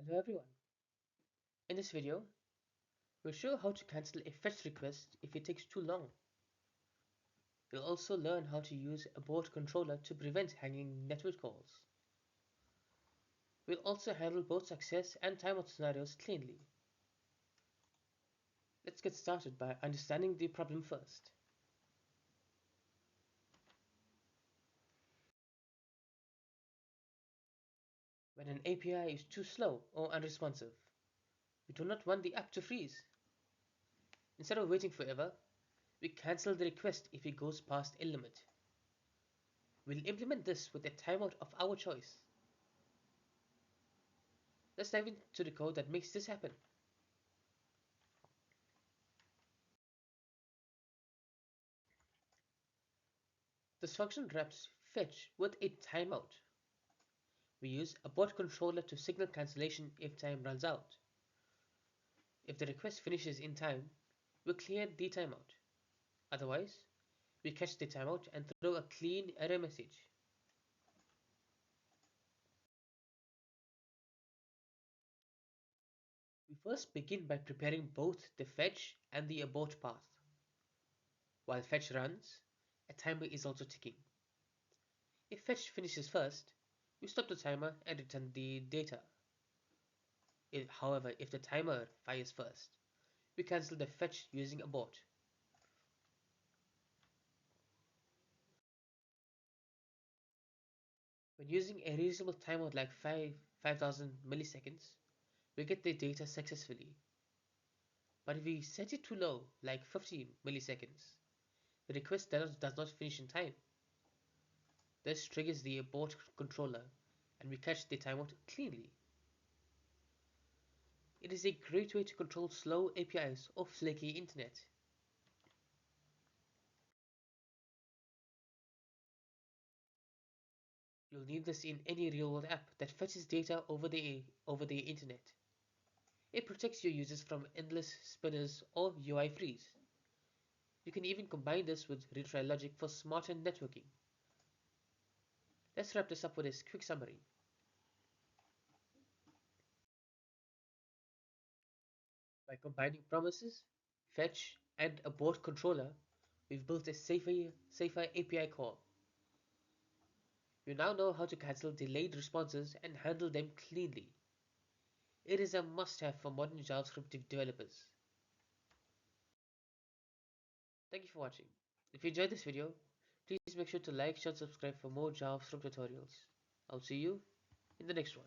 Hello everyone. In this video, we'll show how to cancel a fetch request if it takes too long. We'll also learn how to use AbortController to prevent hanging network calls. We'll also handle both success and timeout scenarios cleanly. Let's get started by understanding the problem first. When an API is too slow or unresponsive, we do not want the app to freeze. Instead of waiting forever, we cancel the request if it goes past a limit. We'll implement this with a timeout of our choice. Let's dive into the code that makes this happen. This function wraps fetch with a timeout. We use AbortController to signal cancellation if time runs out. If the request finishes in time, we clear the timeout. Otherwise, we catch the timeout and throw a clean error message. We first begin by preparing both the fetch and the abort path. While fetch runs, a timer is also ticking. If fetch finishes first, we stop the timer and return the data. However, if the timer fires first, we cancel the fetch using abort. When using a reasonable timeout like 5000 milliseconds, we get the data successfully. But if we set it too low, like 50 milliseconds, the request does not finish in time. This triggers the abort controller and we catch the timeout cleanly. It is a great way to control slow APIs or flaky internet. You'll need this in any real-world app that fetches data over the internet. It protects your users from endless spinners or UI freeze. You can even combine this with retry logic for smarter networking. Let's wrap this up with a quick summary. By combining promises, fetch, and abort controller, we've built a safer API call. You now know how to cancel delayed responses and handle them cleanly. It is a must-have for modern JavaScript developers. Thank you for watching. If you enjoyed this video, please make sure to like, share, and subscribe for more JavaScript tutorials. I'll see you in the next one.